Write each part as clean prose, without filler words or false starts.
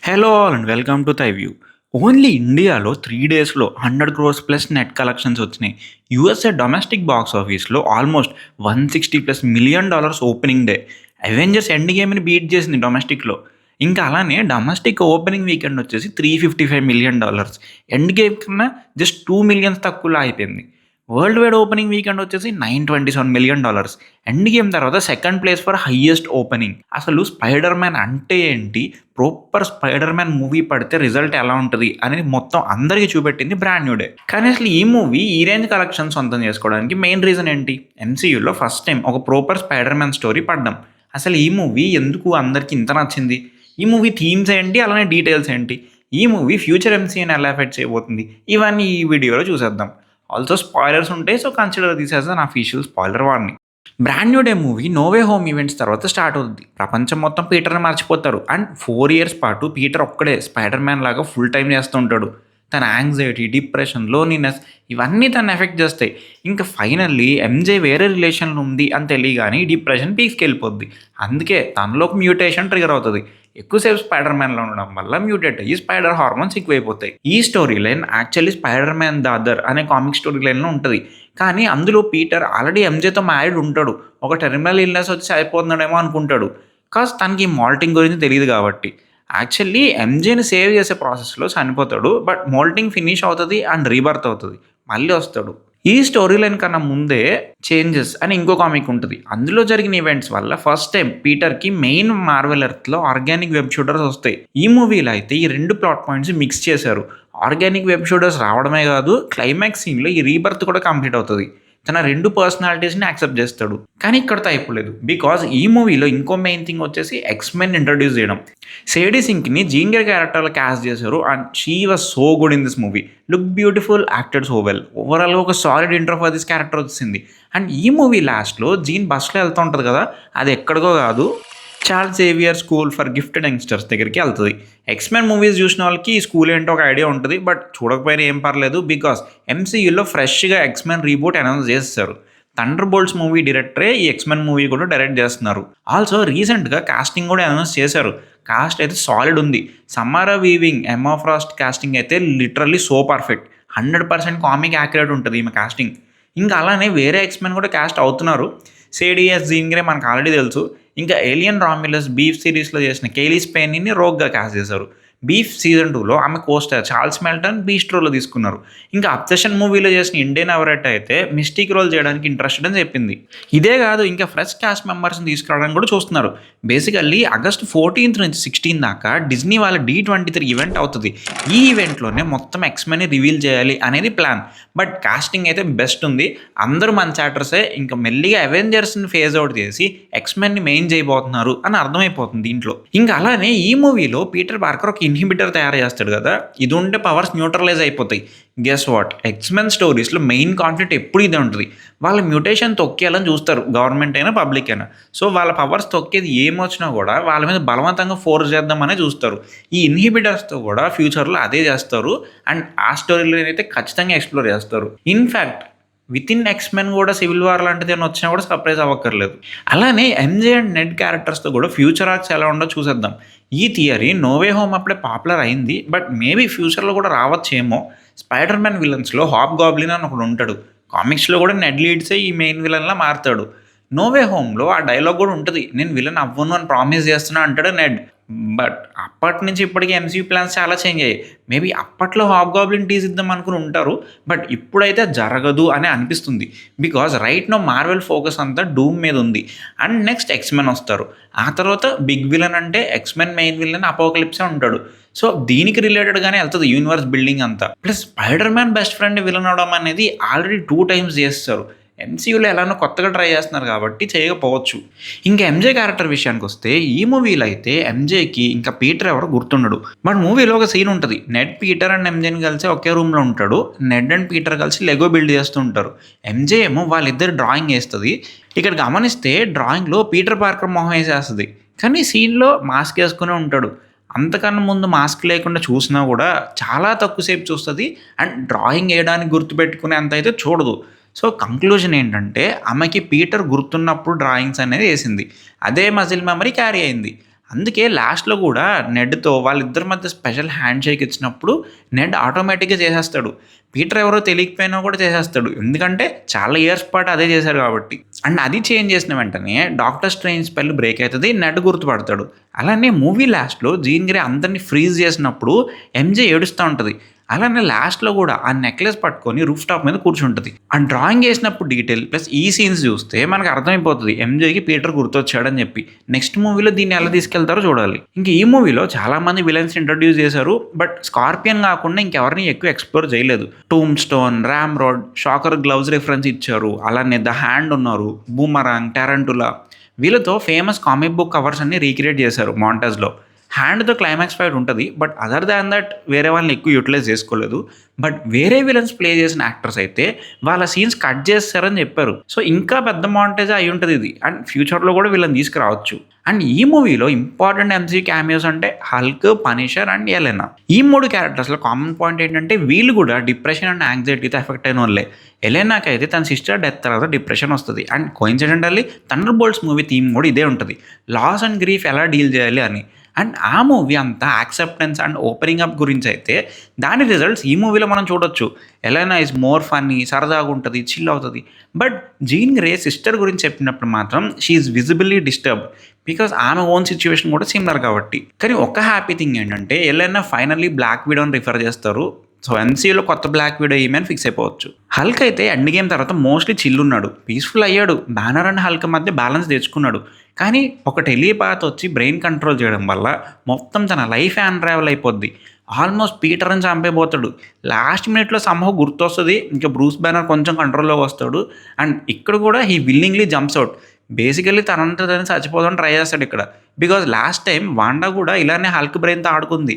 Hello all and welcome to థైవ్యూ. Only ఇండియాలో 3 డేస్‌లో 100 crores plus net collections వచ్చినాయి. యూఎస్ఏ డొమెస్టిక్ బాక్స్ ఆఫీస్‌లో almost $160+ million opening day. Avengers end గేమ్‌ని beat చేసింది డొమెస్టిక్‌లో. ఇంకా అలానే డొమెస్టిక్ ఓపెనింగ్ వీకెండ్ వచ్చేసి $355 మిలియన్. ఎండ్ గేమ్ కన్నా జస్ట్ 2 మిలియన్స్ తక్కువలో అయిపోయింది. వరల్డ్ వైడ్ ఓపెనింగ్ వీకెండ్ వచ్చేసి $927 మిలియన్. ఎండ్ గేమ్ తర్వాత second place for highest opening. అసలు స్పైడర్ మ్యాన్ అంటే ఏంటి, ప్రాపర్ స్పైడర్ మ్యాన్ మూవీ పడితే రిజల్ట్ ఎలా ఉంటుంది అనేది మొత్తం అందరికీ చూపెట్టింది బ్రాండ్ న్యూ డే. కానీ అసలు ఈ మూవీ ఈ రేంజ్ కలెక్షన్ సొంతం చేసుకోవడానికి మెయిన్ రీజన్ ఏంటి? ఎంసీయూలో ఫస్ట్ టైం ఒక ప్రాపర్ స్పైడర్ మ్యాన్ స్టోరీ పడ్డం. అసలు ఈ మూవీ ఎందుకు అందరికి ఇంత నచ్చింది? ఈ మూవీ థీమ్స్ ఏంటి, అలానే డీటెయిల్స్ ఏంటి? ఈ మూవీ ఫ్యూచర్ ఎంసీయూని ఎలా ఎఫెక్ట్ చేయబోతుంది? ఇవన్నీ ఈ వీడియోలో చూసేద్దాం. ఆల్సో స్పాయిలర్స్ ఉంటాయి, so consider this as unofficial spoiler warning. Brand new day movie no way home events తర్వాత స్టార్ట్ అవుతుంది. ప్రపంచం మొత్తం పీటర్ని మర్చిపోతారు అండ్ 4 ఇయర్స్ పాటు పీటర్ ఒక్కడే స్పైడర్ మ్యాన్ లాగా ఫుల్ టైం చేస్తూ ఉంటాడు. తన యాంగ్జైటీ, డిప్రెషన్, లోన్లీనెస్ ఇవన్నీ తను ఎఫెక్ట్ చేస్తాయి. ఇంకా ఫైనల్లీ ఎంజే వేరే రిలేషన్లో ఉంది అని తెలియగానే డిప్రెషన్ పీక్స్కి వెళ్ళిపోద్ది. అందుకే తనలో ఒక మ్యూటేషన్ ట్రిగర్ అవుతుంది. ఎక్కువసేపు స్పైడర్ మ్యాన్లో ఉండడం వల్ల మ్యూటేట్ అయ్యి స్పైడర్ హార్మోన్స్ ఎక్కువైపోతాయి. ఈ story line actually Spider Man the other అనే కామిక్ స్టోరీ లైన్లో ఉంటుంది. కానీ అందులో పీటర్ ఆల్రెడీ ఎంజేతో మ్యారీడ్ ఉంటాడు. ఒక టెర్మినల్ ఇల్నెస్ వచ్చి అయిపోతున్నాడేమో అనుకుంటాడు. కాజ్ తనకి మాల్టింగ్ గురించి తెలియదు కాబట్టి. యాక్చువల్లీ ఎంజేని సేవ్ చేసే ప్రాసెస్లో చనిపోతాడు. బట్ మోల్టింగ్ ఫినిష్ అవుతుంది అండ్ రీబర్త్ అవుతుంది, మళ్ళీ వస్తాడు. ఈ స్టోరీ లైన్ కన్నా ముందే చేంజెస్ అని ఇంకో కామిక్ ఉంటుంది. అందులో జరిగిన ఈవెంట్స్ వల్ల ఫస్ట్ టైం పీటర్కి మెయిన్ మార్వెల్ ఎర్త్లో ఆర్గానిక్ వెబ్ షూటర్స్ వస్తాయి. ఈ మూవీలో అయితే ఈ రెండు ప్లాట్ పాయింట్స్ మిక్స్ చేశారు. ఆర్గానిక్ వెబ్ షూటర్స్ రావడమే కాదు, క్లైమాక్స్ సీన్లో ఈ రీబర్త్ కూడా కంప్లీట్ అవుతుంది. తన 2 పర్సనాలిటీస్ని యాక్సెప్ట్ చేస్తాడు. కానీ ఇక్కడతో అయిపోలేదు. బికాజ్ ఈ మూవీలో ఇంకో మెయిన్ థింగ్ వచ్చేసి ఎక్స్మెన్ ఇంట్రడ్యూస్ చేయడం. సేడీ సింక్ని జీంగర్ క్యారెక్టర్లో క్యాస్ట్ చేశారు and she was so good in this movie. Look beautiful, acted so well. ఓవరాల్గా ఒక solid intro for this character వచ్చింది. అండ్ ఈ మూవీ లాస్ట్లో జీన్ బస్లో వెళ్తూ ఉంటుంది కదా, అది ఎక్కడికో కాదు, Charles Xavier school for gifted youngsters దగ్గరికి వెళ్తుంది. ఎక్స్మెన్ మూవీస్ చూసిన వాళ్ళకి ఈ స్కూల్ ఏంటో ఒక ఐడియా ఉంటుంది. బట్ చూడకపోయినా ఏం పర్లేదు, బికాస్ ఎంసీయూలో ఫ్రెష్గా ఎక్స్మెన్ రీబూట్ అనౌన్స్ చేస్తారు. థండర్ బోల్ట్స్ మూవీ డైరెక్టరే ఈ ఎక్స్మెన్ మూవీ కూడా డైరెక్ట్ చేస్తున్నారు. ఆల్సో రీసెంట్గా కాస్టింగ్ కూడా అనౌన్స్ చేశారు. కాస్ట్ అయితే సాలిడ్ ఉంది. సమారా వీవింగ్, ఎమ్మా ఫ్రాస్ట్ కాస్టింగ్ అయితే literally so perfect. 100% comic accurate ఉంటుంది ఈమె కాస్టింగ్. ఇంకా అలానే వేరే ఎక్స్మెన్ కూడా కాస్ట్ అవుతున్నారు. సేడియస్ జీన్గ్రే మనకు ఆల్రెడీ తెలుసు. ఇంకా ఏలియన్ రామిలస్ బీఫ్ సిరీస్లో చేసిన కేలీ స్పెయిన్ని రోగ్గా కాస్ట్ చేశారు. బీఫ్ సీజన్ 2లో ఆమె కోస్టర్ చార్ల్స్ మెల్టన్ బీస్ట్ రోల్లో తీసుకున్నారు. ఇంకా అబ్సెషన్ మూవీలో చేసిన ఇండియన్ ఎవరెట్ అయితే మిస్టిక్ రోల్ చేయడానికి ఇంట్రెస్టెడ్ అని చెప్పింది. ఇదే కాదు, ఇంకా ఫ్రెష్ కాస్ట్ మెంబర్స్ని తీసుకురావడానికి కూడా చూస్తున్నారు. బేసికల్లీ ఆగస్ట్ 14 నుంచి 16 దాకా డిజ్నీ వాళ్ళ D23 ఈవెంట్ అవుతుంది. ఈ ఈవెంట్లోనే మొత్తం ఎక్స్మెన్ని రివీల్ చేయాలి అనేది ప్లాన్. బట్ కాస్టింగ్ అయితే బెస్ట్ ఉంది. అందరూ మంచి యాక్టర్సే. ఇంకా మెల్లిగా అవెంజర్స్ని ఫేజ్ అవుట్ చేసి ఎక్స్మెన్ని మెయిన్ చేయబోతున్నారు అని అర్థమైపోతుంది దీంట్లో. ఇంకా అలానే ఈ మూవీలో పీటర్ పార్కర్ ఒక ఇన్హిబిటర్ తయారు చేస్తాడు కదా, ఇది ఉంటే పవర్స్ న్యూట్రలైజ్ అయిపోతాయి. గెస్ వాట్, ఎక్స్మెన్ స్టోరీస్లో మెయిన్ కాన్ఫ్లిక్ట్ ఎప్పుడు ఇదే ఉంటుంది. వాళ్ళ మ్యూటేషన్ తొక్కేయాలని చూస్తారు, గవర్నమెంట్ అయినా పబ్లిక్ అయినా. సో వాళ్ళ పవర్స్ తొక్కేది ఏమొచ్చినా కూడా వాళ్ళ మీద బలవంతంగా ఫోర్స్ చేద్దామనే చూస్తారు. ఈ ఇన్హిబిటర్స్తో కూడా ఫ్యూచర్లో అదే చేస్తారు. అండ్ ఆ స్టోరీలో అయితే ఖచ్చితంగా ఎక్స్ప్లోర్ చేస్తారు. ఇన్ఫ్యాక్ట్ విత్ ఇన్ ఎక్స్మెన్ కూడా సివిల్ వార్ లాంటిది ఏమైనా వచ్చినా కూడా సర్ప్రైజ్ అవ్వక్కర్లేదు. అలానే ఎంజే అండ్ నెడ్ క్యారెక్టర్స్తో కూడా ఫ్యూచర్ ఆర్క్స్ ఎలా ఉండో చూసేద్దాం. ఈ థియరీ నోవే హోమ్ అప్పుడే పాపులర్ అయింది, బట్ మేబీ ఫ్యూచర్లో కూడా రావచ్చేమో. స్పైడర్ మ్యాన్ విలన్స్లో హాబ్ గాబ్లిన్ అని ఒకడు ఉంటాడు. కామిక్స్లో కూడా నెడ్ లీడ్సే ఈ మెయిన్ విలన్లా మారుతాడు. నోవే హోమ్లో ఆ డైలాగ్ కూడా ఉంటుంది, నేను విలన్ అవ్వను అని ప్రామిస్ చేస్తున్నా అంటాడు నెడ్. బట్ అప్పటి నుంచి ఇప్పటికీ ఎంసీయూ ప్లాన్స్ చాలా చేంజ్ అయ్యాయి. మేబీ అప్పట్లో హాబ్ గాబ్లిన్ టీజ్ ఇద్దాం అనుకుని ఉంటారు, బట్ ఇప్పుడైతే జరగదు అని అనిపిస్తుంది. Because right now Marvel focus అంతా డూమ్ మీద ఉంది. అండ్ నెక్స్ట్ ఎక్స్మెన్ వస్తారు. ఆ తర్వాత బిగ్ విలన్ అంటే ఎక్స్మెన్ మెయిన్ విలన్ అపోకలిప్సే ఉంటాడు. సో దీనికి రిలేటెడ్గానే వెళ్తుంది యూనివర్స్ బిల్డింగ్ అంతా. Plus spider man best friend villain అవడం అనేది ఆల్రెడీ 2 times చేస్తారు. ఎంసీయూలో ఎలానో కొత్తగా ట్రై చేస్తున్నారు కాబట్టి చేయకపోవచ్చు. ఇంకా ఎంజే క్యారెక్టర్ విషయానికి వస్తే ఈ మూవీలో అయితే ఎంజేకి ఇంకా పీటర్ ఎవరో గుర్తుండడు. బట్ మూవీలో ఒక సీన్ ఉంటుంది. నెడ్, పీటర్ అండ్ ఎంజేని కలిసి ఒకే రూమ్లో ఉంటాడు. నెడ్ అండ్ పీటర్ కలిసి లెగో బిల్డ్ చేస్తూ ఉంటారు. ఎంజే ఏమో వాళ్ళిద్దరు డ్రాయింగ్ వేస్తుంది. ఇక్కడ గమనిస్తే డ్రాయింగ్లో పీటర్ పార్కర్ మొహం వేసేస్తుంది, కానీ సీన్లో మాస్క్ వేసుకునే ఉంటాడు. అంతకన్నా ముందు మాస్క్ లేకుండా చూసినా కూడా చాలా తక్కువసేపు చూస్తుంది. అండ్ డ్రాయింగ్ వేయడానికి గుర్తుపెట్టుకునే అంత అయితే చూడదు. సో కంక్లూజన్ ఏంటంటే ఆమెకి పీటర్ గుర్తున్నప్పుడు డ్రాయింగ్స్ అనేది వేసింది. అదే మజిల్ మెమరీ క్యారీ అయింది. అందుకే లాస్ట్‌లో గూడా నెడ్‌తో వాళ్ళిద్దరి మధ్య స్పెషల్ హ్యాండ్ షేక్ ఇచ్చినప్పుడు నెడ్ ఆటోమేటిక్‌గా చేసేస్తాడు. పీటర్ ఎవరో తెలియకపోయినా కూడా చేసేస్తాడు. ఎందుకంటే చాలా ఇయర్స్ పాటు అదే చేశారు కాబట్టి. అండ్ అది చేంజ్ చేసిన వెంటనే డాక్టర్ స్ట్రేంజ్ స్పెల్ బ్రేక్ అయితది. నెడ్ గుర్తుపడతాడు. అలానే మూవీ లాస్ట్‌లో జీన్ గ్రే అందరిని ఫ్రీజ్ చేసినప్పుడు ఎంజే ఏడుస్తా ఉంటది. అలానే లాస్ట్‌లో గూడా ఆ నెక్లెస్ పట్టుకొని రూఫ్ టాప్ మీద కూర్చుంటది. ఆ డ్రాయింగ్ ఏసినప్పుడు డీటెయిల్ ప్లస్ ఈ సీన్స్ చూస్తే మనకు అర్థమైపోతది ఎంజేకి పీటర్ గుర్తొచ్చాడని చెప్పి. నెక్స్ట్ మూవీలో దీన్ని ఎలా తీసుకెళ్తారో చూడాలి. ఇంక ఈ మూవీలో చాలా మంది విలన్స్ ఇంట్రొడ్యూస్ చేశారు. బట్ స్కార్పియన్ కాకుండా ఇంకెవరిని ఎక్కువ ఎక్స్‌ప్లోర్ చేయలేదు. Tomb stone, Ram rod, shocker gloves reference ఇచ్చారు. అలానే ద హ్యాండ్ ఉన్నారు. బూమరాంగ్, టారంటులా వీళ్ళతో ఫేమస్ కామిక్ బుక్ కవర్స్ అన్ని రీక్రియేట్ చేశారు మాంటాజ్‌లో. హ్యాండ్‌తో క్లైమాక్స్ ఫైట్ ఉంటది. బట్ అదర్ దాన్ దట్ వేరే వాళ్ళని ఎక్కువ యుటిలైజ్ చేసుకోలేదు. బట్ వేరే విలన్స్ ప్లే చేసిన యాక్టర్స్ అయితే వాళ్ళ సీన్స్ కట్ చేసేసారని చెప్పారు. సో ఇంకా పెద్ద మాంటేజే అయ్యుంటది ఇది. అండ్ ఫ్యూచర్‌లో కూడా వీళ్ళని తీసుకురావచ్చు. అండ్ ఈ మూవీలో ఇంపార్టెంట్ ఎంసీయూ క్యామియోస్ అంటే హల్క్, పనిషర్ అండ్ ఎలెనా. ఈ 3 క్యారెక్టర్స్‌లో కామన్ పాయింట్ ఏంటంటే వీళ్ళు కూడా డిప్రెషన్ అండ్ యాంగ్జైటీతో ఎఫెక్ట్ అయినోళ్ళే. ఎలెనాకైతే తన సిస్టర్ డెత్ తర్వాత డిప్రెషన్ వస్తది. And coincidentally Thunderbolts movie theme కూడా ఇదే ఉంటది. లాస్ అండ్ గ్రీఫ్ ఎలా డీల్ చేయాలి అని. అండ్ ఆ మూవీ అంతా యాక్సెప్టెన్స్ అండ్ ఓపెనింగ్ అప్ గురించి అయితే దాని రిజల్ట్స్ ఈ మూవీలో మనం చూడొచ్చు. ఎలెనా ఈజ్ మోర్ ఫన్నీ, సరదాగా ఉంటుంది, చిల్ అవుతుంది. బట్ జీన్ గ్రే సిస్టర్ గురించి చెప్పినప్పుడు మాత్రం షీ ఈజ్ విజిబిల్లీ డిస్టర్బ్డ్. బికాజ్ ఆమె ఓన్ సిచ్యువేషన్ కూడా సిమిలర్ కాబట్టి. కానీ ఒక హ్యాపీ థింగ్ ఏంటంటే ఎలెనా ఫైనల్లీ బ్లాక్ విడోని రిఫర్ చేస్తారు. సో ఎంసీయూలో కొత్త బ్లాక్ విడో ఈమె అని ఫిక్స్ అయిపోవచ్చు. హల్క్ అయితే ఎండ్ గేమ్ తర్వాత మోస్ట్లీ చిల్ ఉన్నాడు, పీస్ఫుల్ అయ్యాడు. బ్యానర్ అండ్ హల్క్ మధ్య బ్యాలెన్స్ తెచ్చుకున్నాడు. కానీ ఒక టెలిపాత్ వచ్చి బ్రెయిన్ కంట్రోల్ చేయడం వల్ల మొత్తం తన లైఫ్ అన్రావెల్ అయిపోద్ది. ఆల్మోస్ట్ పీటర్ని చంపేపోతాడు. లాస్ట్ మినిట్లో సంహవ్ గుర్తొస్తుంది. ఇంకా బ్రూస్ బ్యానర్ కొంచెం కంట్రోల్లోకి వస్తాడు. అండ్ ఇక్కడ కూడా he willingly jumps out. Basically తనంతా తను చచ్చిపోదామని ట్రై చేస్తాడు ఇక్కడ. బికాజ్ లాస్ట్ టైం వాండా కూడా ఇలానే హల్క్ బ్రెయిన్తో ఆడుకుంది.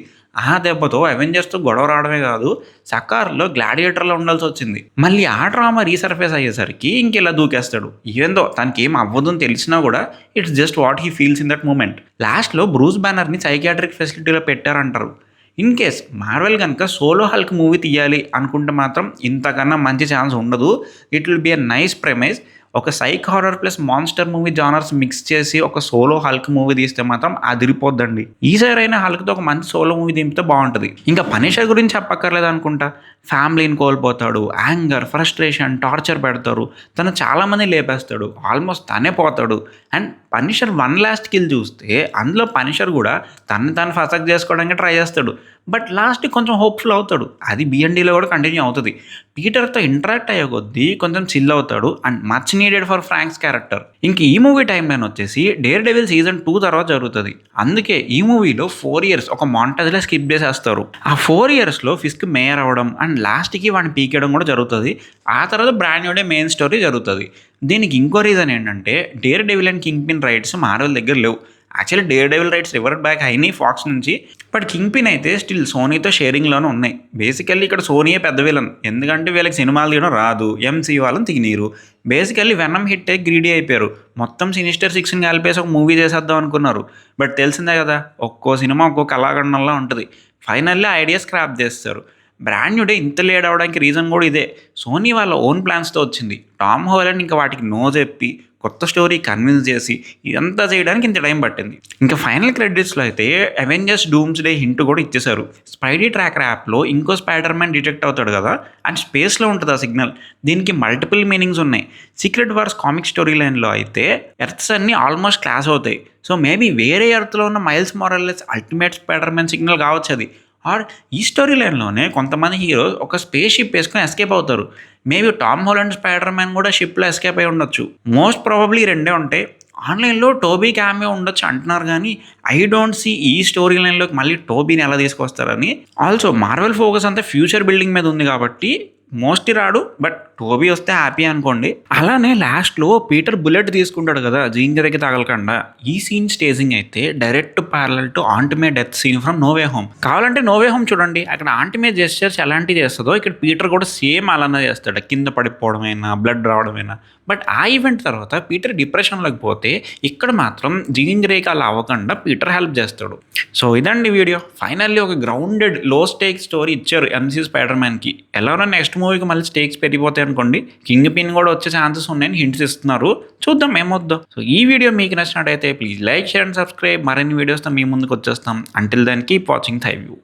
ఆ దెబ్బతో అవెంజర్స్తో గొడవ రావడమే కాదు, సకార్లో గ్లాడియేటర్లో ఉండాల్సి వచ్చింది. మళ్ళీ ఆ డ్రామా రీసర్ఫేస్ అయ్యేసరికి ఇంకెలా దూకేస్తాడు. ఈవెందో తనకి ఏం అవ్వదు అని తెలిసినా కూడా it's just what he feels in that moment. లాస్ట్లో బ్రూస్ బ్యానర్ని సైకియాట్రిక్ ఫెసిలిటీలో పెట్టారంటారు. ఇన్ కేస్ మార్వెల్ కనుక సోలో హల్క్ మూవీ తీయాలి అనుకుంటే మాత్రం ఇంతకన్నా మంచి ఛాన్స్ ఉండదు. It will be a nice premise. ఒక psych horror plus monster movie genres mix చేసి ఒక సోలో హల్క్ మూవీ తీస్తే మాత్రం అదిరిపోద్దండి. ఈసారి అయినా హల్క్తో ఒక మంచి సోలో మూవీ దింపితే బాగుంటుంది. ఇంకా పనిషర్ గురించి చెప్పక్కర్లేదు అనుకుంటా. ఫ్యామిలీని కోల్పోతాడు, యాంగర్, ఫ్రస్ట్రేషన్, టార్చర్ పెడతారు, తను చాలామంది లేపేస్తాడు, ఆల్మోస్ట్ తనే పోతాడు. And Punisher one last kill చూస్తే అందులో పనిషర్ కూడా తను తాను ఫసక్ చేసుకోవడానికి ట్రై చేస్తాడు. బట్ లాస్ట్కి కొంచెం హోప్ఫుల్ అవుతాడు. అది బిఎన్డీలో కూడా కంటిన్యూ అవుతుంది. పీటర్తో ఇంటరాక్ట్ అయ్యే కొద్దీ కొంచెం చిల్ అవుతాడు. And much needed for Frank's character. ఇంక ఈ మూవీ టైం లైన్ వచ్చేసి డేర్ డెవిల్ సీజన్ 2 తర్వాత జరుగుతుంది. అందుకే ఈ మూవీలో 4 years ఒక మాంటేజ్లో స్కిప్ చేసేస్తారు. ఆ 4 yearsలో ఫిస్క్ మేయర్ అవ్వడం అండ్ లాస్ట్కి వాడిని పీకేయడం కూడా జరుగుతుంది. ఆ తర్వాత brand new day main story జరుగుతుంది. దీనికి ఇంకో రీజన్ ఏంటంటే dare devil and king pin rights Marvel దగ్గర లేవు. Actually dare devil rights revert back అయినాయి ఫాక్స్ నుంచి. బట్ కింగ్ పిన్ అయితే స్టిల్ సోనీతో షేరింగ్లోనే ఉన్నాయి. బేసికల్లీ ఇక్కడ సోనీయే పెద్ద విలన్. ఎందుకంటే వీళ్ళకి సినిమాలు తీయడం రాదు, ఎంసీయూ వాళ్ళని తీయనీరు. బేసికల్లీ వెనమ్ హిట్ అయ్యి గ్రీడీ అయిపోయారు. మొత్తం సినిస్టర్ 6ని కలిపేసి ఒక మూవీ చేసేద్దాం అనుకున్నారు. బట్ తెలిసిందే కదా, ఒక్కో సినిమా ఒక్కో కళాఖండంలా ఉంటుంది. ఫైనల్లీ ఐడియా స్క్రాప్ చేస్తారు. బ్రాండ్ న్యూ డే ఇంత లేట్ అవడానికి రీజన్ కూడా ఇదే. సోనీ వాళ్ళ ఓన్ ప్లాన్స్తో వచ్చింది. టామ్ హాలండ్ ఇంకా వాటికి నో చెప్పి కొత్త స్టోరీ కన్విన్స్ చేసి ఇదంతా చేయడానికి ఇంత టైం పట్టింది. ఇంకా ఫైనల్ క్రెడిట్స్లో అయితే అవెంజర్స్ డూమ్స్ డే హింట్ కూడా ఇచ్చేశారు. స్పైడీ ట్రాకర్ యాప్లో ఇంకో స్పైడర్ మ్యాన్ డిటెక్ట్ అవుతాడు కదా, అండ్ స్పేస్లో ఉంటుంది ఆ సిగ్నల్. దీనికి మల్టిపుల్ మీనింగ్స్ ఉన్నాయి. సీక్రెట్ వార్స్ కామిక్ స్టోరీ లైన్లో అయితే ఎర్త్స్ అన్నీ ఆల్మోస్ట్ క్లాస్ అవుతాయి. సో మేబీ వేరే ఎర్త్లో ఉన్న Miles Morales ultimate Spider Man signal కావచ్చు అది. ఆర్ ఈ స్టోరీ లైన్లోనే కొంతమంది హీరోస్ ఒక స్పేస్ షిప్ వేసుకొని ఎస్కేప్ అవుతారు. Maybe Tom Holland Spider Man కూడా షిప్లో ఎస్కేప్ అయి ఉండొచ్చు. మోస్ట్ ప్రాబబ్లీ రెండే ఉంటాయి. ఆన్లైన్లో టోబీ క్యామియో ఉండొచ్చు అంటున్నారు, కానీ ఐ డోంట్ సీ ఈ స్టోరీ లైన్లోకి మళ్ళీ టోబీని ఎలా తీసుకొస్తారని. ఆల్సో మార్వెల్ ఫోకస్ అంతా ఫ్యూచర్ బిల్డింగ్ మీద ఉంది కాబట్టి మోస్ట్లీ రాడు. బట్ టోబీ వస్తే హ్యాపీ అనుకోండి. అలానే లాస్ట్లో పీటర్ బుల్లెట్ తీసుకుంటాడు కదా జీన్ గ్రేకి తగలకుండా. ఈ సీన్ స్టేజింగ్ అయితే direct parallel to Aunt May death scene from no way home. కావాలంటే నో వే హోమ్ చూడండి, అక్కడ ఆంటిమే జెస్చర్స్ ఎలాంటివి చేస్తుందో ఇక్కడ పీటర్ కూడా సేమ్ అలానే చేస్తాడు. కింద పడిపోవడమైనా, బ్లడ్ రావడమైనా. బట్ ఆ ఈవెంట్ తర్వాత పీటర్ డిప్రెషన్లోకి పోతే ఇక్కడ మాత్రం జీన్ గ్రేకి అలా అవ్వకుండా పీటర్ హెల్ప్ చేస్తాడు. సో ఇదండి వీడియో. ఫైనల్లీ ఒక గ్రౌండెడ్ లో స్టేక్ స్టోరీ ఇచ్చారు ఎంసీ స్పైడర్ మ్యాన్కి. ఎలానో నెక్స్ట్ మూవీకి మళ్ళీ స్టేక్స్ పెరిగిపోతాయి అనుకోండి. కింగ్ పిన్ కూడా వచ్చే ఛాన్సెస్ ఉన్నాయని హింట్స్ ఇస్తున్నారు. చూద్దాం ఏమొద్దో. సో ఈ వీడియో మీకు నచ్చినట్టయితే please like, share and subscribe. మరిన్ని వీడియోస్తో మీ ముందుకు వచ్చేస్తాం. Until then keep watching thy view.